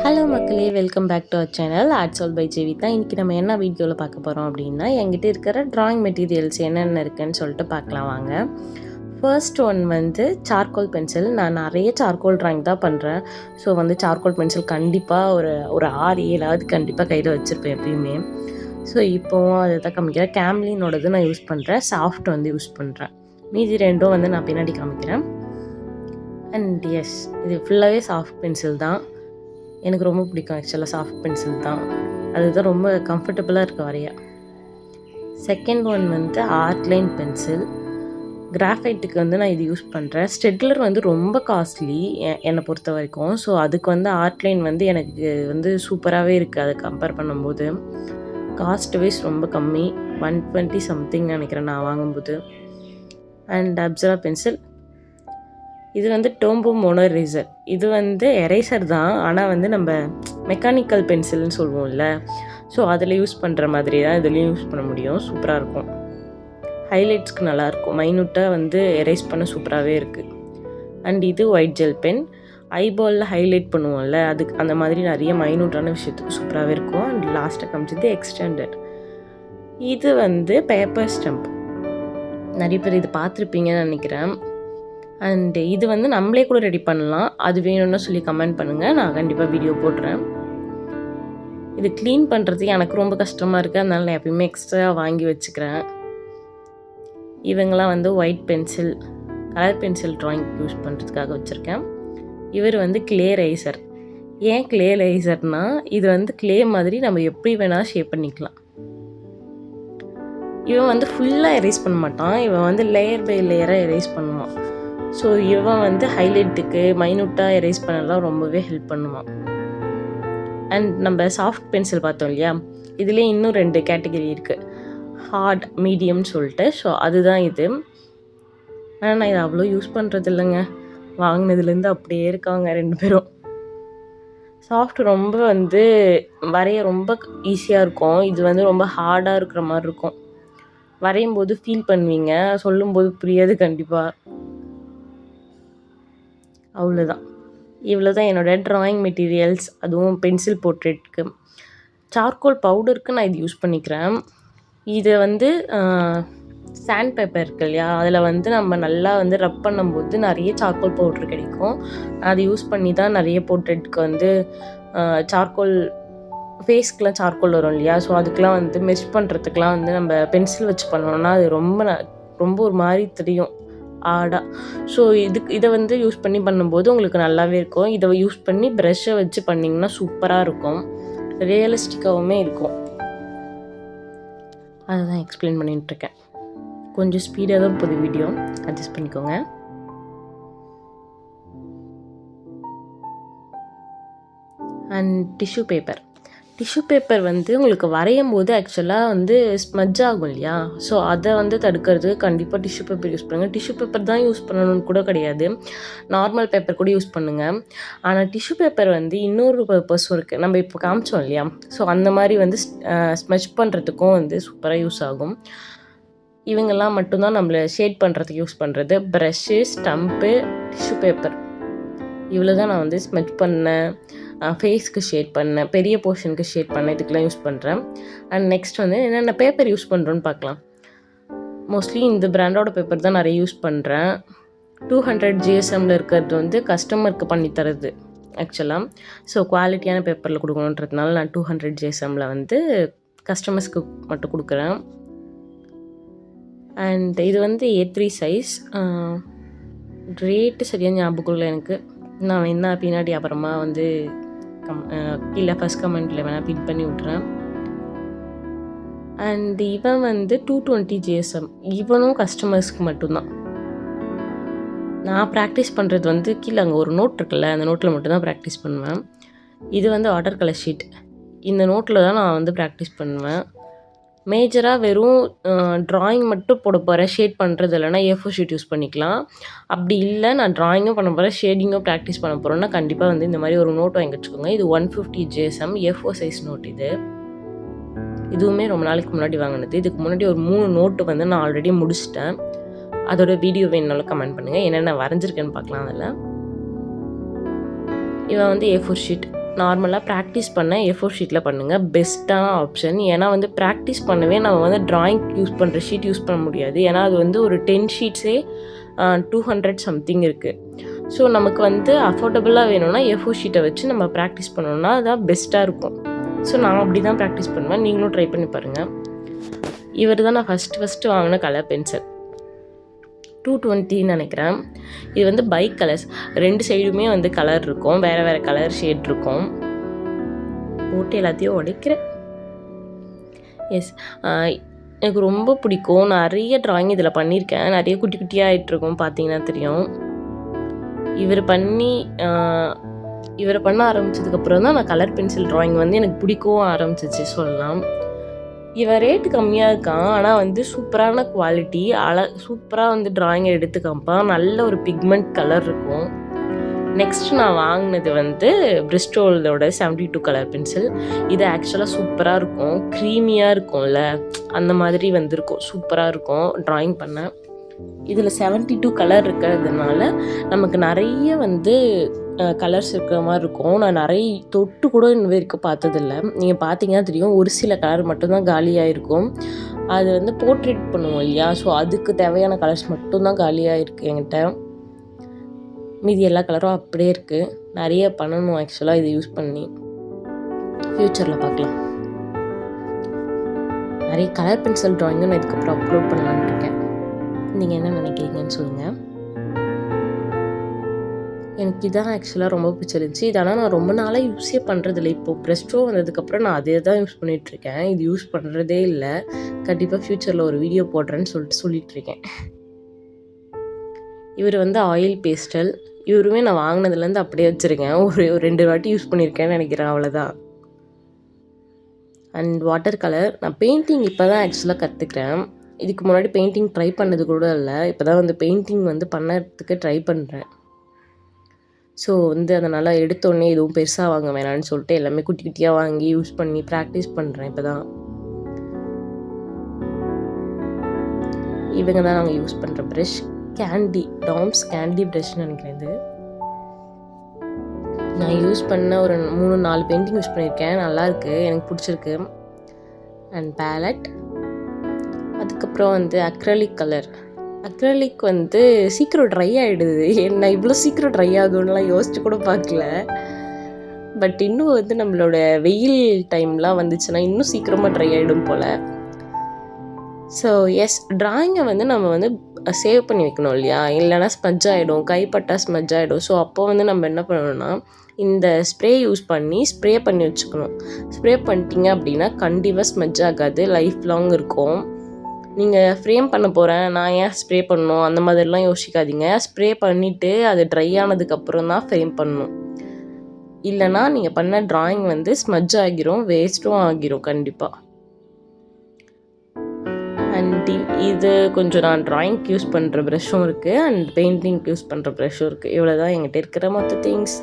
Hello மக்களே, welcome back to our channel arts all by Jevitha. இன்றைக்கி நம்ம என்ன வீடியோவில் பார்க்க போகிறோம் அப்படின்னா, என்கிட்ட இருக்கிற ட்ராயிங் மெட்டீரியல்ஸ் என்னென்ன இருக்குதுன்னு சொல்லிட்டு பார்க்கலாம் வாங்க. ஃபர்ஸ்ட் ஒன் வந்து சார்கோல் பென்சில். நான் நிறைய சார்கோல் ட்ராயிங் தான் பண்ணுறேன். ஸோ வந்து சார்கோல் பென்சில் கண்டிப்பாக ஒரு 6-7 கண்டிப்பாக கையில் வச்சுருப்பேன் எப்பயுமே. ஸோ இப்போவும் அதை தான் காமிக்கிறேன். கேம்லினோடது நான் யூஸ் பண்ணுறேன், சாஃப்ட் வந்து யூஸ் பண்ணுறேன். மீதி ரெண்டும் வந்து நான் பின்னாடி காமிக்கிறேன். அண்ட் எஸ், இது ஃபுல்லாகவே சாஃப்ட் பென்சில் தான். எனக்கு ரொம்ப பிடிக்கும். ஆக்சுவலாக சாஃப்ட் பென்சில் தான், அதுதான் ரொம்ப கம்ஃபர்டபுளாக இருக்க வரையா. செகண்ட் ஒன் வந்து ஆர்ட்லைன் பென்சில். கிராஃபைட்டுக்கு வந்து நான் இது யூஸ் பண்ணுறேன். ஸ்டெட்லர் வந்து ரொம்ப காஸ்ட்லி என்னை பொறுத்த வரைக்கும். ஸோ அதுக்கு வந்து ஆர்ட்லைன் வந்து எனக்கு வந்து சூப்பராகவே இருக்குது. அதை கம்பேர் பண்ணும்போது காஸ்ட் வைஸ் ரொம்ப கம்மி, 120 சம்திங் நினைக்கிறேன் நான் வாங்கும்போது. And Apsara pencil. இது வந்து டோம்போ மோனோ எரேசர். இது வந்து எரேசர் தான், ஆனால் வந்து நம்ம மெக்கானிக்கல் பென்சில்னு சொல்லுவோம்ல, ஸோ அதில் யூஸ் பண்ணுற மாதிரி தான் இதுலேயும் யூஸ் பண்ண முடியும். சூப்பராக இருக்கும். ஹைலைட்ஸ்க்கு நல்லாயிருக்கும். மைனூட்டாக வந்து எரேஸ் பண்ண சூப்பராகவே இருக்குது. அண்ட் இது ஒயிட் ஜெல் பென். ஐபாலில் ஹைலைட் பண்ணுவோம்ல, அதுக்கு அந்த மாதிரி நிறைய மைனூட்டான விஷயத்துக்கு சூப்பராகவே இருக்கும். அண்ட் லாஸ்ட்டாக காமிச்சது எக்ஸ்டெண்டட். இது வந்து பேப்பர் ஸ்டம்ப். நிறைய பேர் இது பார்த்துருப்பீங்கன்னு நினைக்கிறேன். அண்டு இது வந்து நம்மளே கூட ரெடி பண்ணலாம். அது வேணும்னு சொல்லி கமெண்ட் பண்ணுங்கள், நான் கண்டிப்பாக வீடியோ போடுறேன். இது க்ளீன் பண்ணுறது எனக்கு ரொம்ப கஷ்டமாக இருக்குது, அதனால நான் எப்பயுமே எக்ஸ்ட்ரா வாங்கி வச்சுக்கிறேன். இவங்களாம் வந்து white pencil, colour pencil drawing use பண்ணுறதுக்காக வச்சுருக்கேன். இவர் வந்து க்ளே ரைசர். ஏன் க்ளே ரைசர்னால், இது வந்து க்ளே மாதிரி நம்ம எப்படி வேணால் ஷேப் பண்ணிக்கலாம். இவன் வந்து ஃபுல்லாக எரேஸ் பண்ண மாட்டான், இவன் வந்து லேயர் பை லேயராக எரேஸ் பண்ணுவான். ஸோ இவன் வந்து ஹைலைட்டுக்கு மைனூட்டாக எரேஸ் பண்ணலாம் ரொம்பவே ஹெல்ப் பண்ணுவான். அண்ட் நம்ம சாஃப்ட் பென்சில் பார்த்தோம் இல்லையா, இதுலேயே இன்னும் 2 கேட்டகரி இருக்குது, ஹார்ட், மீடியம்னு சொல்லிட்டு. ஸோ அதுதான் இது. ஆனால் நான் இதை அவ்வளோ யூஸ் பண்ணுறது இல்லைங்க. வாங்கினதுலேருந்து அப்படியே இருக்காங்க 2 பேரும். சாஃப்ட் ரொம்ப வந்து வரைய ரொம்ப ஈஸியாக இருக்கும். இது வந்து ரொம்ப ஹார்டாக இருக்கிற மாதிரி இருக்கும். வரையும் போது ஃபீல் பண்ணுவீங்க, சொல்லும்போது புரியாது கண்டிப்பாக. அவ்வளோதான். இவ்வளோ தான் என்னோடய ட்ராயிங் மெட்டீரியல்ஸ், அதுவும் பென்சில் போர்ட்ரேட்க்கு. சார்கோல் பவுடருக்கு நான் இது யூஸ் பண்ணிக்கிறேன். இதை வந்து சாண்ட் பேப்பர் இருக்கு இல்லையா, அதில் வந்து நம்ம நல்லா வந்து ரப் பண்ணும்போது நிறைய சார்கோல் பவுட்ரு கிடைக்கும். அதை யூஸ் பண்ணி தான் நிறைய போர்ட்ரேட்க்கு வந்து சார்கோல், ஃபேஸ்க்கெலாம் சார்கோல் வரும் இல்லையா, ஸோ அதுக்கெலாம் வந்து மெஷ் பண்ணுறதுக்கெலாம் வந்து நம்ம பென்சில் வச்சு பண்ணோன்னா அது ரொம்ப ஒரு மாதிரி தெரியும் ஆடாக. ஸோ இதை வந்து யூஸ் பண்ணி பண்ணும்போது உங்களுக்கு நல்லாவே இருக்கும். இதை யூஸ் பண்ணி ப்ரஷ்ஷை வச்சு பண்ணிங்கன்னா சூப்பராக இருக்கும், ரியலிஸ்டிக்காகவுமே இருக்கும். அதை தான் எக்ஸ்பிளைன் பண்ணிகிட்ருக்கேன். கொஞ்சம் ஸ்பீடாக தான் போகுது வீடியோ, அட்ஜஸ்ட் பண்ணிக்கோங்க. And tissue paper. Tissue paper வந்து உங்களுக்கு வரையும் போது ஆக்சுவலாக வந்து ஸ்மஜ் ஆகும் இல்லையா, ஸோ அதை வந்து தடுக்கிறதுக்கு கண்டிப்பாக டிஷ்யூ பேப்பர் யூஸ் பண்ணுங்கள். டிஷ்யூ பேப்பர் தான் யூஸ் பண்ணணும்னு கூட கிடையாது, நார்மல் பேப்பர் கூட யூஸ் பண்ணுங்கள். ஆனால் டிஷ்யூ பேப்பர் வந்து இன்னொரு பர்பஸும் இருக்குது, நம்ம இப்போ காமிச்சோம் இல்லையா, ஸோ அந்த மாதிரி வந்து ஸ்மஜ் பண்ணுறதுக்கும் வந்து சூப்பராக யூஸ் ஆகும். இவங்கெல்லாம் மட்டும்தான் நம்மளை ஷேட் பண்ணுறதுக்கு யூஸ் பண்ணுறது. ப்ரஷ்ஷு, ஸ்டம்ப்பு, டிஷ்யூ பேப்பர், இவ்வளோ தான் நான் வந்து ஸ்மெச் பண்ணேன், ஃபேஸ்க்கு ஷேட் பண்ணேன், பெரிய போர்ஷனுக்கு ஷேட் பண்ணேன், இதுக்கெலாம் யூஸ் பண்ணுறேன். அண்ட் நெக்ஸ்ட் வந்து என்னென்ன பேப்பர் யூஸ் பண்ணுறோன்னு பார்க்கலாம். மோஸ்ட்லி இந்த பிராண்டோட பேப்பர் தான் நிறைய யூஸ் பண்ணுறேன். 200 GSMல இருக்கிறது வந்து கஸ்டமருக்கு பண்ணி தரது ஆக்சுவலாக. ஸோ குவாலிட்டியான பேப்பரில் கொடுக்கணுன்றதுனால நான் 200 GSMல வந்து கஸ்டமர்ஸ்க்கு மட்டும் கொடுக்குறேன். அண்ட் இது வந்து A3 சைஸ். ரேட்டு சரியாக ஞாபகம் இல்லை எனக்கு, நான் என்ன பின்னாடி அப்புறமா வந்து கீழே ஃபஸ்ட் கமெண்ட்டில் வேணால் பின் பண்ணி விட்றேன். அண்ட் இவன் வந்து 220 GSM. இவனும் கஸ்டமர்ஸ்க்கு மட்டும்தான். நான் ப்ராக்டிஸ் பண்ணுறது வந்து கீழே அங்கே ஒரு நோட் இருக்குல்ல, அந்த நோட்டில் மட்டும்தான் ப்ராக்டிஸ் பண்ணுவேன். இது வந்து வாட்டர் கலர் ஷீட். இந்த நோட்டில் தான் நான் வந்து ப்ராக்டிஸ் பண்ணுவேன். மேஜராக வெறும் ட்ராயிங் மட்டும் போட போகிறேன், ஷேட் பண்ணுறது இல்லைனா A4 ஷீட் யூஸ் பண்ணிக்கலாம். அப்படி இல்லை நான் ட்ராயிங்கும் பண்ண போகிறேன், ஷேடிங்கும் ப்ராக்டிஸ் பண்ண போகிறேன்னா கண்டிப்பாக வந்து இந்த மாதிரி ஒரு நோட் வாங்கி வச்சுக்கோங்க. இது 150 GSM A4 சைஸ் நோட். இதுவுமே ரொம்ப நாளைக்கு முன்னாடி வாங்கினது. இதுக்கு முன்னாடி ஒரு 3 நோட்டு வந்து நான் ஆல்ரெடி முடிச்சிட்டேன். அதோட வீடியோ வேணுனாலும் கமெண்ட் பண்ணுங்கள், என்னென்ன வரைஞ்சிருக்கேன்னு பார்க்கலாம். அதில் இவன் வந்து A4 ஷீட் நார்மலாக ப்ராக்டிஸ் பண்ண A4 ஷீட்டில் பண்ணுங்கள், பெஸ்ட்டான ஆப்ஷன். ஏன்னா வந்து ப்ராக்டிஸ் பண்ணவே நம்ம வந்து ட்ராயிங் யூஸ் பண்ணுற ஷீட் யூஸ் பண்ண முடியாது. ஏன்னா அது வந்து ஒரு 10 ஷீட்ஸே 200 சம்திங் இருக்குது. ஸோ நமக்கு வந்து அஃபோர்டபுளாக வேணும்னா A4 ஷீட்டை வச்சு நம்ம ப்ராக்டிஸ் பண்ணோம்னா அதான் பெஸ்ட்டாக இருக்கும். ஸோ நான் அப்படி தான் ப்ராக்டிஸ் பண்ணுவேன், நீங்களும் ட்ரை பண்ணி பாருங்கள். இவர் தான் நான் ஃபஸ்ட்டு வாங்கின கலர் பென்சில், 220 நினைக்கிறேன். இது வந்து பைக் கலர்ஸ், 2 சைடுமே வந்து கலர் இருக்கும், வேறு வேறு கலர் ஷேட் இருக்கும். போட்டு எல்லாத்தையும் உடைக்கிறேன். எஸ், எனக்கு ரொம்ப பிடிக்கும். நிறைய ட்ராயிங் இதில் பண்ணியிருக்கேன், நிறைய குட்டி குட்டியாக ஆகிட்டுருக்கும், பார்த்தீங்கன்னா தெரியும். இவர் பண்ண ஆரம்பித்ததுக்கப்புறம் தான் நான் கலர் பென்சில் ட்ராயிங் வந்து எனக்கு பிடிக்கவும் ஆரம்பிச்சிச்சு சொல்லலாம். இவன் ரேட்டு கம்மியாக இருக்கான், ஆனால் வந்து சூப்பரான குவாலிட்டி, சூப்பராக வந்து ட்ராயிங்கை எடுத்து காமிப்பான். நல்ல ஒரு பிக்மெண்ட் கலர் இருக்கும். நெக்ஸ்ட் நான் வாங்கினது வந்து பிரிஸ்டோலோட 72 கலர் பென்சில். இது ஆக்சுவலாக சூப்பராக இருக்கும், க்ரீமியாக இருக்கும்ல, அந்த மாதிரி வந்துருக்கும், சூப்பராக இருக்கும் ட்ராயிங் பண்ண. இதில் 72 கலர் இருக்கிறதுனால நமக்கு நிறைய வந்து கலர்ஸ் இருக்கிற மாதிரி இருக்கும். நான் நிறைய தொட்டு கூட இன்னும் வரைக்கும் பார்த்ததில்ல. நீங்கள் பார்த்தீங்கன்னா தெரியும், ஒரு சில கலர் மட்டும்தான் காலியாக இருக்கும். அது வந்து போர்ட்ரேட் பண்ணுவோம் இல்லையா, ஸோ அதுக்கு தேவையான கலர்ஸ் மட்டும்தான் காலியாக இருக்குது என்கிட்ட. மீதி எல்லா கலரும் அப்படியே இருக்குது. நிறைய பண்ணணும் ஆக்சுவலாக இதை யூஸ் பண்ணி, ஃப்யூச்சரில் பார்க்கலாம். நிறைய கலர் பென்சில் ட்ராயிங்கும் நான் இதுக்கப்புறம் அப்லோட் பண்ணலான்னு இருக்கேன். நீங்கள் என்ன நினைக்கிறீங்கன்னு சொல்லுங்கள். எனக்கு இதான் ஆக்சுவலாக ரொம்ப பிடிச்சிருந்துச்சி. இது ஆனால் நான் ரொம்ப நாளாக யூஸே பண்ணுறதில்ல. இப்போது ப்ரெஸ்டோ வந்ததுக்கப்புறம் நான் அதே தான் யூஸ் பண்ணிகிட்ருக்கேன். இது யூஸ் பண்ணுறதே இல்லை. கண்டிப்பாக ஃப்யூச்சரில் ஒரு வீடியோ போடுறேன்னு சொல்லிகிட்ருக்கேன். இவர் வந்து ஆயில் பேஸ்டல். இவருமே நான் வாங்கினதுலேருந்து அப்படியே வச்சுருக்கேன். ஒரு 2 வாட்டி யூஸ் பண்ணியிருக்கேன்னு நினைக்கிறேன், அவ்வளோதான். And water colour. நான் பெயிண்டிங் இப்போ தான் ஆக்சுவலாக கற்றுக்கிறேன். இதுக்கு முன்னாடி பெயிண்டிங் ட்ரை பண்ணது கூட இல்லை. இப்போ தான் வந்து பெயிண்டிங் வந்து பண்ணுறதுக்கு ட்ரை பண்ணுறேன். ஸோ வந்து அதனால் எடுத்தோடனே எதுவும் பெருசாக வாங்க வேணான்னு சொல்லிட்டு எல்லாமே குட்டி குட்டியாக வாங்கி யூஸ் பண்ணி ப்ராக்டிஸ் பண்ணுறேன் இப்போ தான். இவங்க தான் நாங்கள் யூஸ் பண்ணுற ப்ரஷ், டாம்ஸ் கேண்டி ப்ரஷ்ன்னு நினைக்கிறேன். இது நான் யூஸ் பண்ண ஒரு 3-4 பெயிண்டிங் யூஸ் பண்ணியிருக்கேன், நல்லாயிருக்கு, எனக்கு பிடிச்சிருக்கு. And palette. அதுக்கப்புறம் வந்து அக்ரலிக் கலர். அக்ரலிக் வந்து சீக்கிரம் ட்ரை ஆகிடுது. என்ன இவ்வளோ சீக்கிரம் ட்ரை ஆகும்லாம் யோசிச்சு கூட பார்க்கல. பட் இன்னும் வந்து நம்மளோட வெயில் டைம்லாம் வந்துச்சுன்னா இன்னும் சீக்கிரமாக ட்ரை ஆகிடும் போல். ஸோ எஸ், ட்ராயிங்கை வந்து நம்ம வந்து சேவ் பண்ணி வைக்கணும் இல்லையா, இல்லைனா ஸ்மஜ் ஆகிடும், கைப்பட்டா ஸ்மஜ் ஆகிடும். ஸோ அப்போ வந்து நம்ம என்ன பண்ணணும்னா இந்த ஸ்ப்ரே யூஸ் பண்ணி ஸ்ப்ரே பண்ணி வச்சுக்கணும். ஸ்ப்ரே பண்ணிட்டீங்க அப்படின்னா கண்டிப்பாக ஸ்மஜ் ஆகாது, லைஃப் லாங் இருக்கும். நீங்கள் ஃப்ரேம் பண்ண போகிறேன், நான் ஏன் ஸ்ப்ரே பண்ணணும் அந்த மாதிரிலாம் யோசிக்காதீங்க. ஸ்ப்ரே பண்ணிவிட்டு அது ட்ரை ஆனதுக்கப்புறம் தான் ஃப்ரேம் பண்ணணும். இல்லைனா நீங்கள் பண்ண ட்ராயிங் வந்து ஸ்மஜ் ஆகிரும், வேஸ்ட்டும் ஆகிரும் கண்டிப்பாக. அண்ட் இது கொஞ்சம் நான் ட்ராயிங்க்கு யூஸ் பண்ணுற ப்ரஷ்ஷும் இருக்குது, அண்ட் பெயிண்டிங்க்கு யூஸ் பண்ணுற ப்ரஷ்ஷும் இருக்குது. இவ்வளோ தான் என்கிட்ட இருக்கிற மொத்த திங்ஸ்.